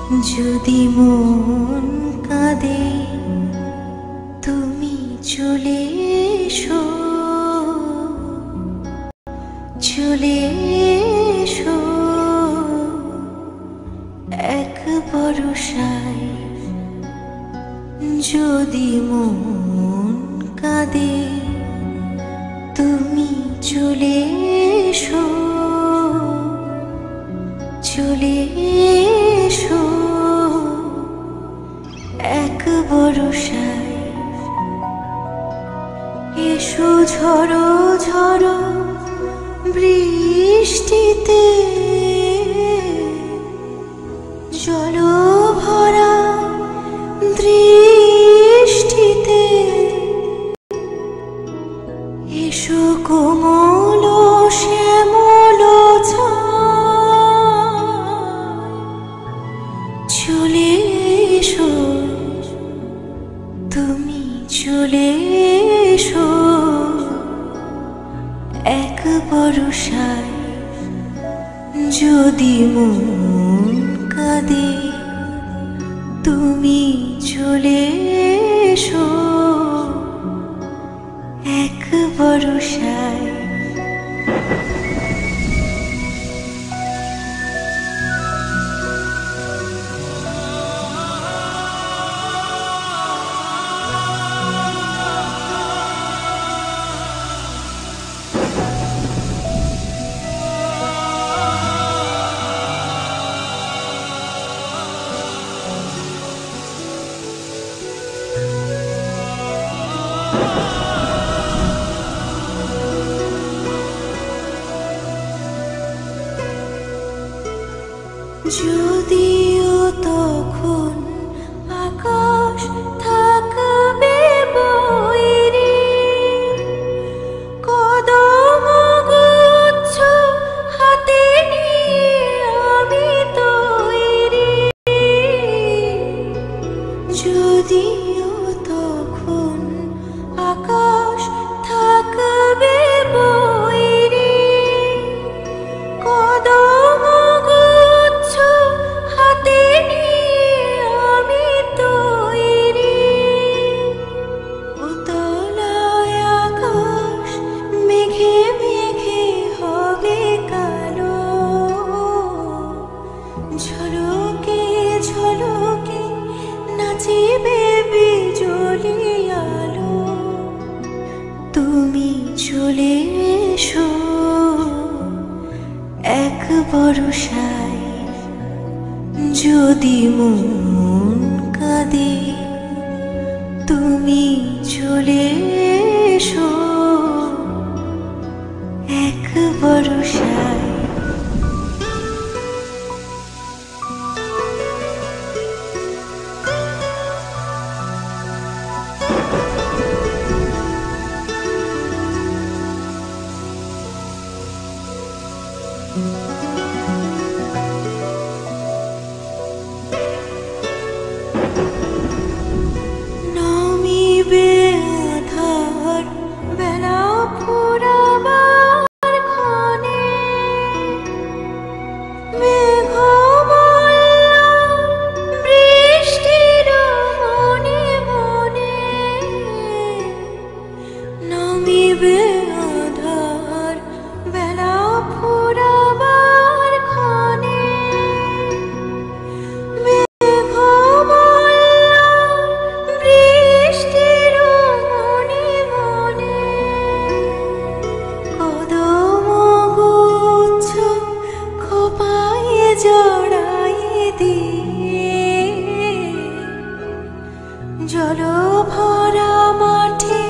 যদি মন কাঁদে তুমি চলে এসো, চলে এসো এক ভরসায়। যদি মন কাঁদে তুমি চলে এসো, চলে এসো এক ভরসায়। এসো ঝড়ো ঝড়ো বৃষ্টিতে, জল ভরা দৃষ্টিতে। এসো কোমল শ্যামল চলে এসো, তুমি চলে এসো এক ভরসায়। যদি মন কাঁদে তুমি চলে এসো এক ভরসায়। যদিও তখন আকাশ থাকবে বৈরী, কদম গুচ্ছ হাতে নিয়ে আমি তৈরি। যদিও তখন আকাশ থাকবে বৈরী, কদম হাতে নিয়ে আমি তৈরি। উতলায় আকাশ মেঘে মেঘে হবে কালো, ঝলকে ঝলকে নাচিবে বিজলি আলো। তুমি চলে এসো এক ভরসায়। যদি মন কাঁদে তুমি চলে এসো এক ভরসায়। নামিবে আধার বেলা ফুরাবার ক্ষণে, মেঘমালা বৃষ্টির মনে মনে। নামিবে আধার বেলা ফুরাবার ক্ষণে, জল ভরা মাঠে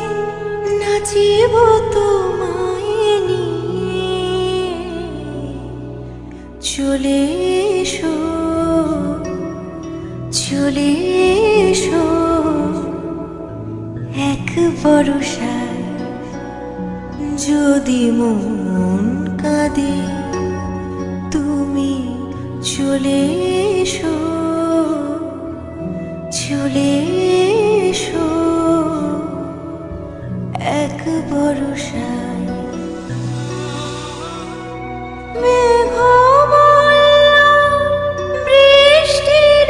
নাচিব তোমায় নিয়ে। চলে এসো, চলে এসো এক ভরসায়। যদি মন কাঁদে তুমি চলে এসো, চলে এসো এক ভরসায়। মেঘমালা বৃষ্টির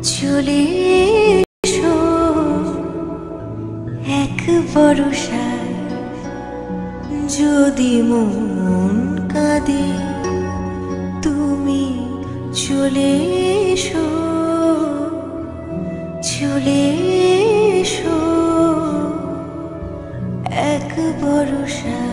চলে এসো এক বরষায়, যদি মন কাঁদে তুমি চলে এসো, চলে এসো এক বরষায়।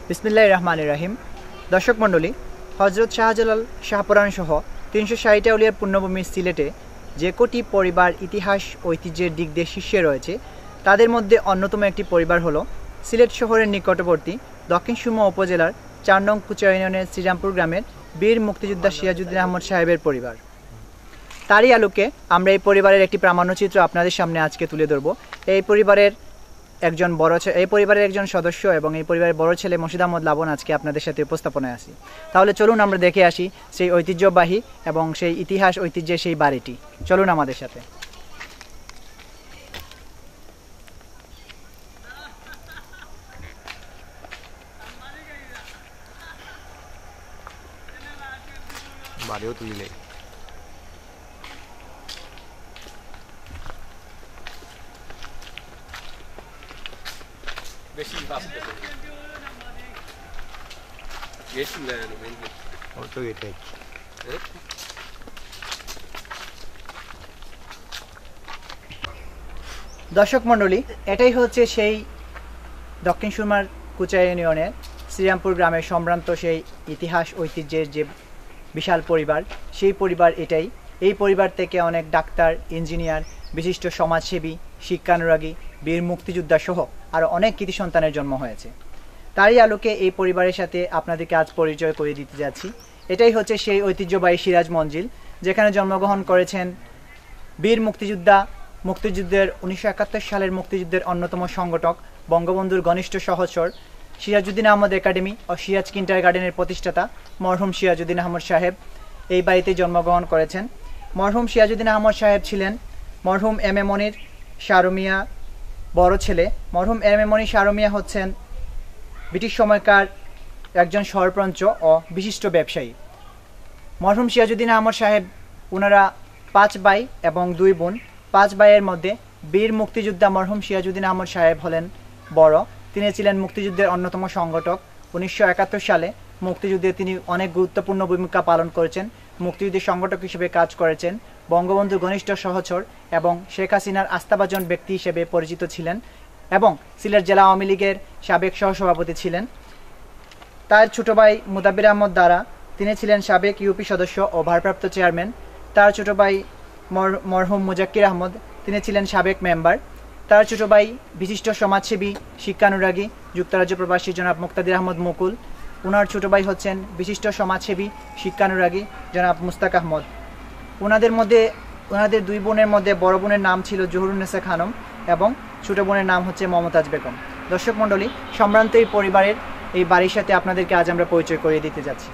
বিসমিল্লাহির রহমানির রহিম। দর্শক মণ্ডলী, হজরত শাহজালাল শাহপরাণ সহ 360 আউলিয়ার পুণ্যভূমি সিলেটে যে কোটি পরিবার ইতিহাস ঐতিহ্যের দিক দিয়ে শীর্ষে রয়েছে, তাদের মধ্যে অন্যতম একটি পরিবার হলো সিলেট শহরের নিকটবর্তী দক্ষিণ সুরমা উপজেলার 4 নং কুচা ইউনিয়নের শ্রীরামপুর গ্রামের বীর মুক্তিযোদ্ধা সিরাজউদ্দিন আহমদ সাহেবের পরিবার। তারই আলোকে আমরা এই পরিবারের একটি প্রামাণ্যচিত্র আপনাদের সামনে আজকে তুলে ধরব। এই পরিবারের একজন সদস্য এবং এই পরিবারের বড় ছেলে মশিদ আহমদ লাবণ আজকে আপনাদের সাথে উপস্থাপনায় আসি। তাহলে চলুন আমরা দেখে আসি সেই ঐতিহ্যবাহী এবং সেই ইতিহাস ঐতিহ্যের সেই বাড়িটি। চলুন আমাদের সাথে। বাড়িও তুলিলে বেশি দর্শক মণ্ডলী, এটাই হচ্ছে সেই দক্ষিণ সুরমার কুচা ইউনিয়নের শ্রীরামপুর গ্রামের সম্ভ্রান্ত সেই ইতিহাস ঐতিহ্যের যে বিশাল পরিবার, সেই পরিবার এটাই। এই পরিবার থেকে অনেক ডাক্তার, ইঞ্জিনিয়ার, বিশিষ্ট সমাজসেবী, শিক্ষানুরাগী, বীর মুক্তিযোদ্ধা সহ আরও অনেক কৃতি সন্তানের জন্ম হয়েছে। তারই আলোকে এই পরিবারের সাথে আপনাদেরকে আজ পরিচয় করে দিতে যাচ্ছি। এটাই হচ্ছে সেই ঐতিহ্যবাহী সিরাজ মঞ্জিল, যেখানে জন্মগ্রহণ করেছেন বীর মুক্তিযুদ্ধের 1971 সালের মুক্তিযুদ্ধের অন্যতম সংগঠক, বঙ্গবন্ধুর ঘনিষ্ঠ সহচর, সিরাজউদ্দিন আহমদ একাডেমি ও সিরাজ কিন্ডারগার্টেনের প্রতিষ্ঠাতা মরহুম সিরাজউদ্দিন আহমদ সাহেব এই বাড়িতে জন্মগ্রহণ করেছেন। মরহুম সিরাজউদ্দিন আহমদ সাহেব ছিলেন মরহুম এম এ মনির শাহরুমিয়া বড় ছেলে। মরহুম এম এ মনির শাহরুমিয়া হচ্ছেন ব্রিটিশ সময়কার একজন সরপঞ্চ ও বিশিষ্ট ব্যবসায়ী। মরহুম সিরাজউদ্দিন আহমদ সাহেব ওনারা 5 ভাই এবং 2 বোন। 5 ভাইয়ের মধ্যে বীর মুক্তিযোদ্ধা মরহুম সিরাজউদ্দিন আহমদ সাহেব হলেন বড়। তিনি ছিলেন মুক্তিযুদ্ধের অন্যতম সংগঠক। 1971 সালে মুক্তিযুদ্ধে তিনি অনেক গুরুত্বপূর্ণ ভূমিকা পালন করেছেন। মুক্তিযুদ্ধের সংগঠক হিসেবে কাজ করেছেন, বঙ্গবন্ধুর ঘনিষ্ঠ সহচর এবং শেখ হাসিনার আস্থাভাজন ব্যক্তি হিসেবে পরিচিত ছিলেন এবং সিলেট জেলা আওয়ামী লীগের সাবেক সহসভাপতি ছিলেন। তার ছোট ভাই মুদাব্বির আহমদ দ্বারা তিনি ছিলেন সাবেক ইউপি সদস্য ও ভারপ্রাপ্ত চেয়ারম্যান। তার ছোট ভাই মরহুম মুজাক্কির আহমদ, তিনি ছিলেন সাবেক মেম্বার। তার ছোট ভাই বিশিষ্ট সমাজসেবী, শিক্ষানুরাগী, যুক্তরাজ্য প্রবাসী জনাব মুক্তাদির আহমদ মুকুল। ওনার ছোট ভাই হচ্ছেন বিশিষ্ট সমাজসেবী, শিক্ষানুরাগী জনাব মুস্তাক আহমদ। ওনাদের 2 বোনের মধ্যে বড় বোনের নাম ছিল জহুরুন্নেসা খানম এবং ছোট বোনের নাম হচ্ছে মমতাজ বেগম। দর্শক মণ্ডলী, সম্ভ্রান্ত এই পরিবারের এই বাড়ির সাথে আপনাদেরকে আজ আমরা পরিচয় করিয়ে দিতে যাচ্ছি।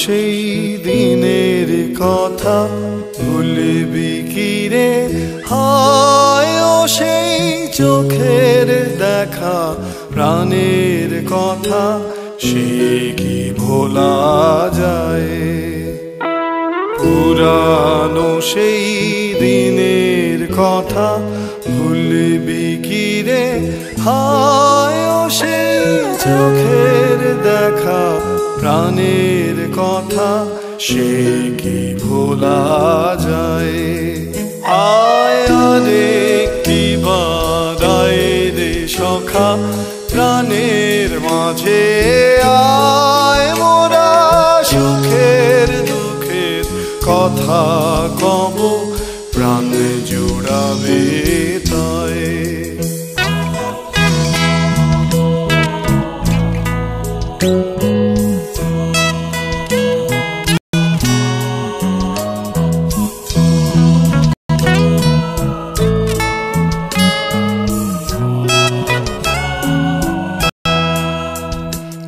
সেই দিনের কথা ভুলবি কি রে? হায় ও সেই চোখের দেখা প্রাণের কথা, সে কি ভোলা যায়? পুরানো সেই দিনের কথা ভুলবি কি রে? হায় ও সেই চোখের দেখা প্রাণের কথা, সে কি ভোলা যায়? আয় আরেকটি বার আয় রে সখা প্রাণের মাঝে, আয় মোরা সুখের দুঃখের কথা কব, প্রাণ জুড়াবে তাই।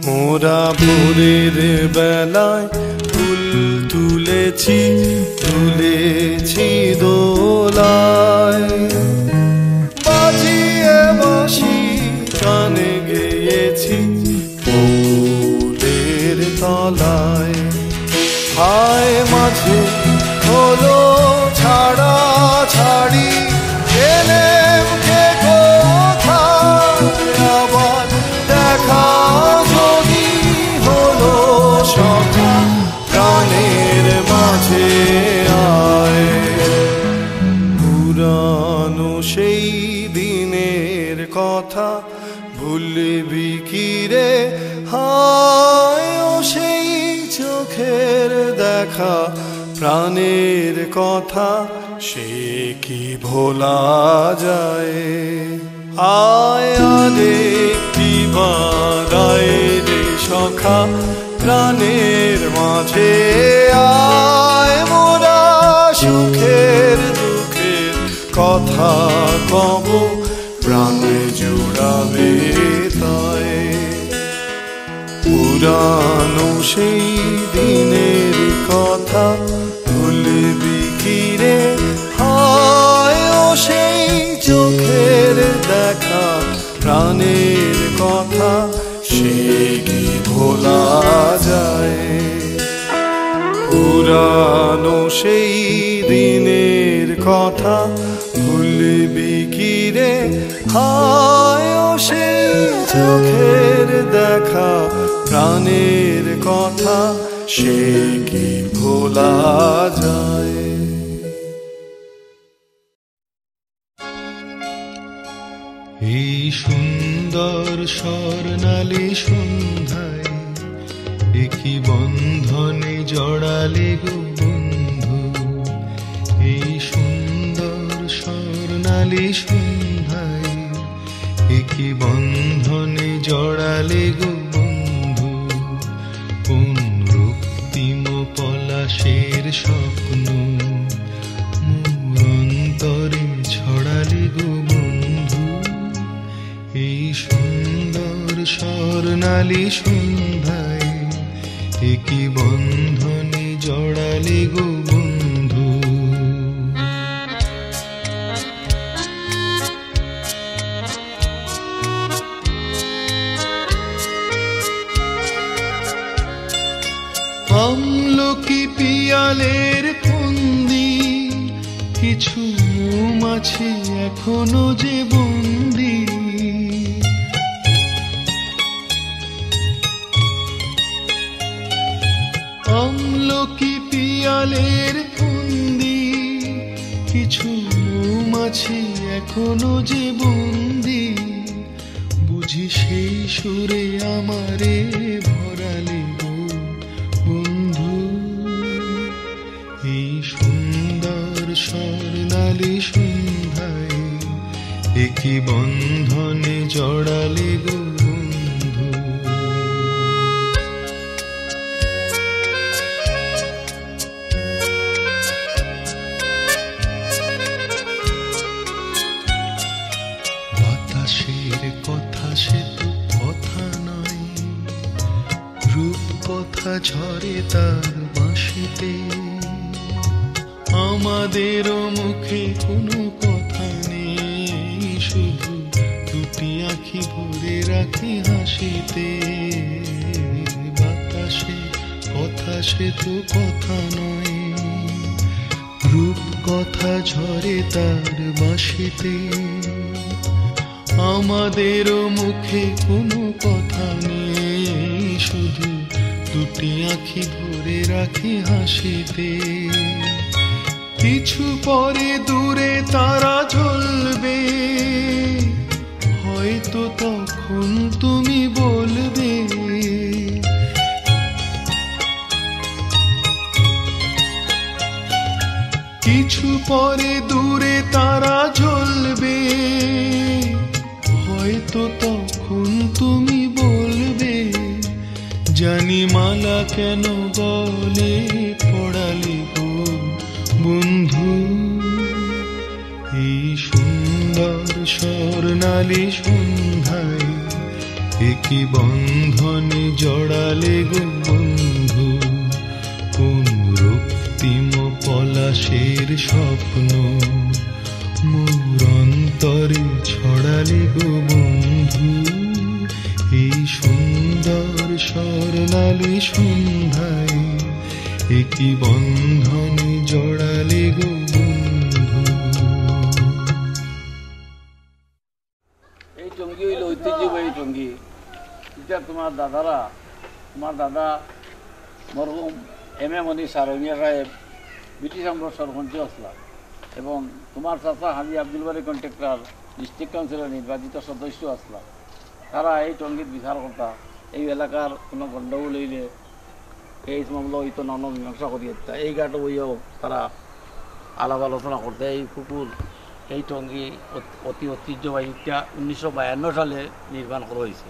মোরা ভোরের বেলায় ফুল তুলেছি, তুলেছি দোলায়, বাজিয়ে বাঁশি গানে গেয়েছি ফুলের তলায়। হায় মাঝে হলো ছাড়া ছাড়ি, এলেম কে কোথায় আবার দেখা যদি হলো সখা প্রাণের মাঝে আয়। পুরানো সেই দিনের কথা ভুলবি কি রে? হায় ও সেই চোখের দেখা প্রাণের কথা, সে কি ভোলা যায়? আয় আরেকটি বার আয় রে সখা প্রাণের মাঝে, আয় মোরা সুখের দুঃখের কথা কব, প্রাণ জুড়াবে তাই। পুরানো সেই দিনের কথা ভুলবি কি রে? হায় ও সেই চোখের দেখা প্রাণের কথা, সে কি ভোলা যায়? পুরানো সেই দিনের কথা ভুলবি কি রে? হায় ও সেই চোখের দেখা প্রাণের কথা, সে কি ভোলা যায়? এই সুন্দর স্বর্ণালী সন্ধ্যায় একই বন্ধনে জড়ালে গো বন্ধু। এই সুন্দর স্বর্ণালী সন্ধ্যায় একই বন্ধনে জড়ালে গো বন্ধু। কোন রক্তিম পলাশের স্বপ্ন মোর অন্তরে ছড়ালে গো বন্ধু। এই সুন্দর স্বর্ণালী সন্ধ্যায় একই বন্ধনে জড়ালে গো বন্ধু। আমলকি পিয়ালের ফন্দি, কিছু মৌমাছি এখনো যে বন্দি। আমলকি পিয়ালের ফন্দি, কিছু মৌমাছি এখনো যে বন্দি। বুঝি সেই সুরে আমারে ভরালে গো বন্ধু। এই সুন্দর স্বর্ণালী সন্ধ্যায় একই বন্ধনে জড়ালে গো বন্ধু। বাতাসের কথা সে তো কথা নয়, রূপ কথা কথা ঝরে তার বাঁশিতে, আমাদেরও মুখে কোনো কথা নেই, শুধু দুটি আঁখি ভরে রাখি হাসিতে। বাতাসে কথা সে তো কথা নয়, রূপ কথা ঝরে তার বাঁশিতে, আমাদেরও মুখে কোনো কথা নেই, শুধু দুটি আঁখি ভরে রাখি হাসিতে। কিছু পরে দূরে তারা জ্বলবে, হয়তো তখন তুমি বলবে, কিছু পরে দূরে তারা জ্বলবে, হয়তো তখন তুমি বলবে, জানি মালা কেন গলে পড়ালে গো বন্ধু। এই সুন্দর স্বর্ণালী সন্ধ্যায় একই বন্ধনে জড়ালে গো বন্ধু, কোন রক্তিম পলাশের স্বপ্ন মোর অন্তরে ছড়ালে গো বন্ধু। এই সুন্দর স্বর্ণালী সন্ধ্যায় একই বন্ধনে জড়ালে গো বন্ধু। এই টঙ্গি হইল ঐতিহ্যবাহী টঙ্গি। এটা তোমার দাদারা, তোমার দাদা মরহুম M.A. মনি সারঙ্গিয়া সাহেব ব্রিটিশ আমলের সরপঞ্চ আসলা, এবং তোমার চাচা হাজি আব্দুল বারি কন্ট্রাক্টর ডিস্ট্রিক্ট কাউন্সিলর নির্বাচিত সদস্য আসলা। তারা এই টঙ্গীর বিচারকর্তা, এই এলাকার কোনো গণ্ডগোল হইলে এই মামলা হইতো নানা মীমাংসা করিয়ে দিতা। এই ঘাটে বইয়াও তারা আলাপ আলোচনা করতে। এই পুকুর, এই টঙ্গী অতি ঐতিহ্যবাহী, 1952 সালে নির্মাণ করা হয়েছে,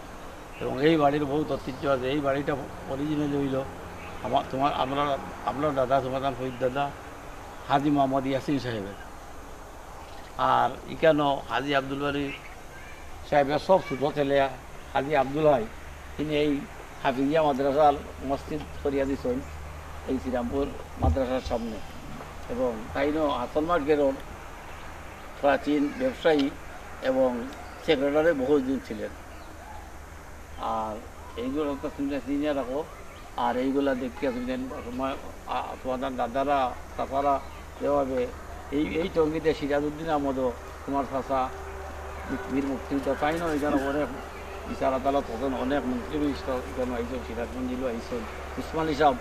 এবং এই বাড়ির বহুত ঐতিহ্য আছে। এই বাড়িটা অরিজিনাল হইল আপনার দাদা সুমাদান ফরিদ দাদা হাজি মোহাম্মদ ইয়াসিন সাহেবের। আর এখানেও হাজি আব্দুল বারি সাহেবের সব ছোটো ছেলে হাজি আব্দুল হয়, তিনি এই হাফিজিয়া মাদ্রাসার মসজিদ করিয়া দিয়েছেন এই শ্রীরামপুর মাদ্রাসার সামনে। এবং তাইনও হাসান মার্কেটের প্রাচীন ব্যবসায়ী এবং সেক্রেটারি বহুদিন ছিলেন। আর এইগুলো তো তুমি চিনিয়ে রাখো। আর এইগুলা দেখিয়া তুমি তোমাদের দাদারা চাচারা যেভাবে এই টঙ্গিতে সিরাজউদ্দিন আহমদও তোমার চাচা বীর মুক্তিযোদ্ধা, তাই না? এখানে অনেক বিচার আদালত হতেন, অনেক মন্ত্রী মিনিস্টার এখানে আইসেন, সিরাজগঞ্জিলও আইসেন, উসমান সাহেব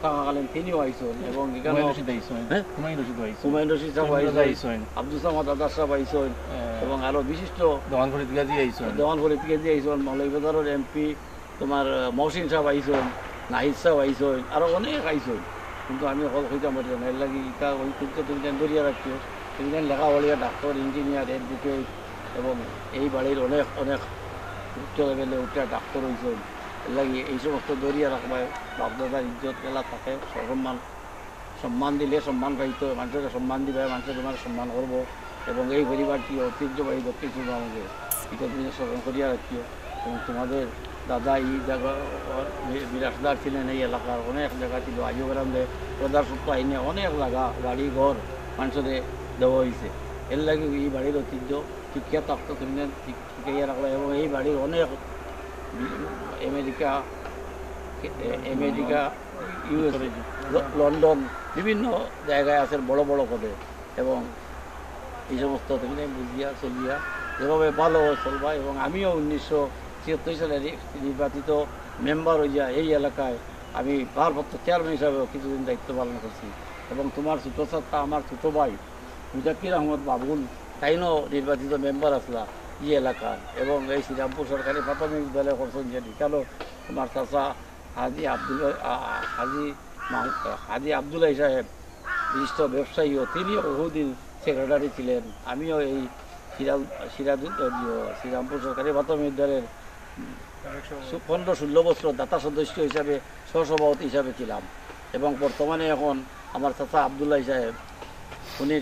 থাকাকালীন তিনিও আইসেন, এবং এখানে হুমায়ুন রশিদ সাহেব আইসেন, আব্দুল সামাদ আদার সাহেব আইসেন, এবং আরও বিশিষ্ট দেওয়ান ফরিদ গাজী আইসেন, মৌলভীবাজারের MP তোমার মহসিন সাহেব আইসেন, নাহিদ সাহেব আইসেন, আরও অনেক আইসেন। কিন্তু আমি হল হইতাম পারি না, এর লাগি ইটা ঐতিহ্য তুমি ধরিয়া রাখিও। তুমি লেখাপড়িয়া ডাক্তার, ইঞ্জিনিয়ার, এডভোকেট, এবং এই বাড়ির অনেক অনেক উচ্চ লেভেলে উঠে ডাক্তার হয়েছেন। এর লাগি এই সমস্ত ধরিয়া রাখবায় বাপদাদার ইজ্জত গেলা থাকে, সম্মান দিলে সম্মান পাইতো, মানুষকে সম্মান দিবে, মানুষের তোমার সম্মান করবো। এবং এই পরিবারটি ঐতিহ্যবাহী দক্ষিণ সুন্দরবঙ্গে এটা তুমি স্মরণ করিয়া রাখিও। এবং তোমাদের দাদা এই জায়গা বিরাটদার ছিলেন, এই এলাকার অনেক জায়গা ছিল, আজও গ্রামে প্রদার সত্য আইনে অনেক জায়গা বাড়ি ঘর মানুষের দেওয়া হয়েছে। এর লাগে এই বাড়ির ঐতিহ্য শিক্ষা থাকতো তুমি শিখাইয়া রাখলো। এবং এই বাড়ির অনেক আমেরিকা, US, লন্ডন বিভিন্ন জায়গায় আছে বড় বড় পদে। এবং এই সমস্ত তুমি বুঝিয়া চলিয়া যেভাবে ভালো চলবা। এবং আমিও 1976 সালে নির্বাচিত মেম্বার হইয়া এই এলাকায় আমি ভারপ্রাপ্ত চেয়ারম্যান হিসাবেও কিছুদিন দায়িত্ব পালন করছি। এবং তোমার ছোটো ছাত্রা আমার ছোটো ভাই মুজাক্কির আহমদ বাবুল, তাইনও নির্বাচিত মেম্বার আসলা এই এলাকার। এবং এই শ্রীরামপুর সরকারি প্রাথমিক বিদ্যালয় করছেন, যেটি কেন তোমার চাচা হাজি আব্দুল্লাহ সাহেব বিশিষ্ট ব্যবসায়ীও, তিনিও বহুদিন সেক্রেটারি ছিলেন। আমিও এই শ্রীরামপুর সরকারি প্রাথমিক বিদ্যালয়ের 15-16 বছর দাতা সদস্য হিসাবে, সহসভাপতি হিসাবে ছিলাম। এবং বর্তমানে এখন আমার চাচা আব্দুল্লাহ সাহেব, উনি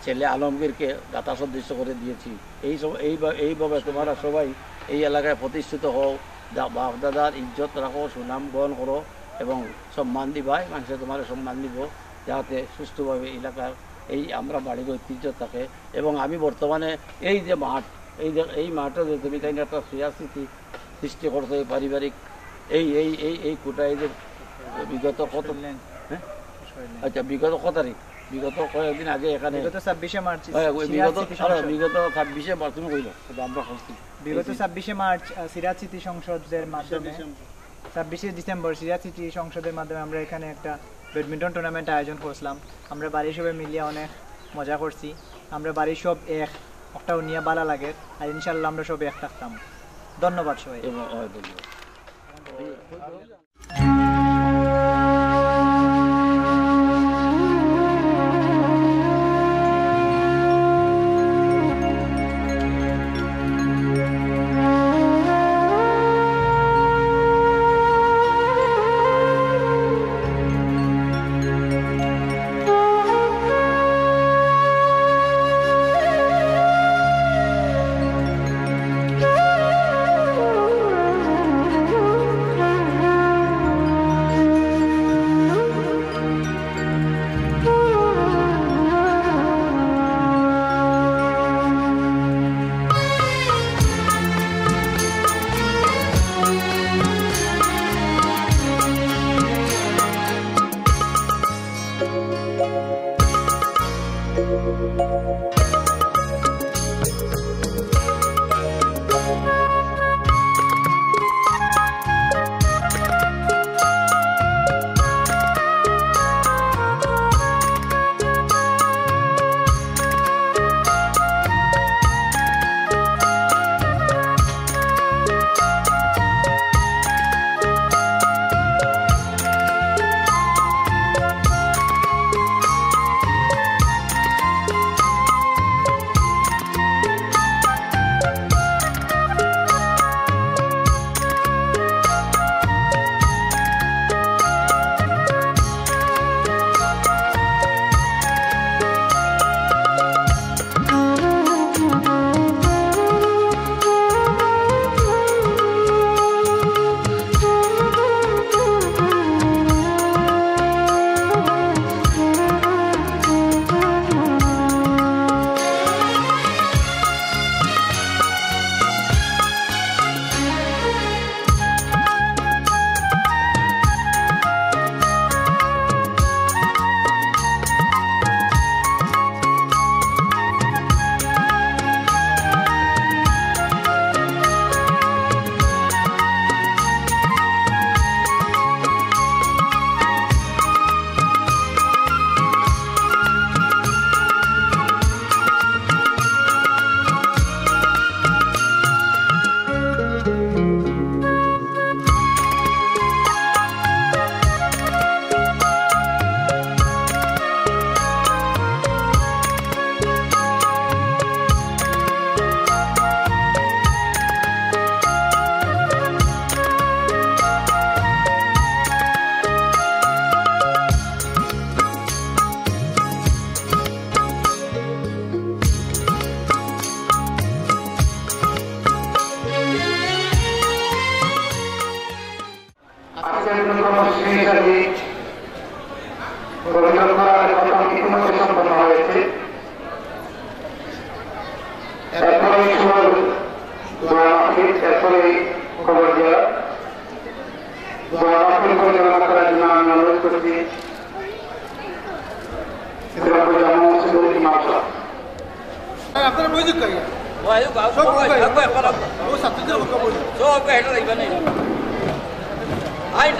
ছেলে আলমগীরকে দাতা সদস্য করে দিয়েছি। এইভাবে তোমরা সবাই এই এলাকায় প্রতিষ্ঠিত হও, বাপ দাদার ইজ্জত রাখো, সুনাম গ্রহণ করো, এবং সম্মান দিবাই, মানুষের তোমার সম্মান দিব, যাতে সুস্থভাবে এলাকার এই আমরা বাড়ির ঐতিহ্য থাকে। এবং আমি বর্তমানে এই যে মাঠ, এই মাঠে যে তুমি তাই একটা স্মৃতি সৃষ্টি করতে পারিবারিক এই কোটাইদের বিগত কত, আচ্ছা বিগত কত তারিখ, বিগত কয়েকদিন আগে এখানে বিগত 26শে মার্চ তুমি কইল আমরা বিগত 26শে মার্চ সিরাজ স্মৃতি সংসদের মাধ্যমে 26শে ডিসেম্বর সিরাজ স্মৃতি সংসদের মাধ্যমে আমরা এখানে একটা ব্যাডমিন্টন টুর্নামেন্ট আয়োজন করছিলাম। আমরা বাড়ির সবাই মিলিয়ে অনেক মজা করছি। আমরা বাড়ির সব একটা নিয়ে ভালো লাগে, আর ইনশাল্লাহ আমরা সব এক থাকতাম। ধন্যবাদ সবাই।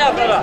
আপনারা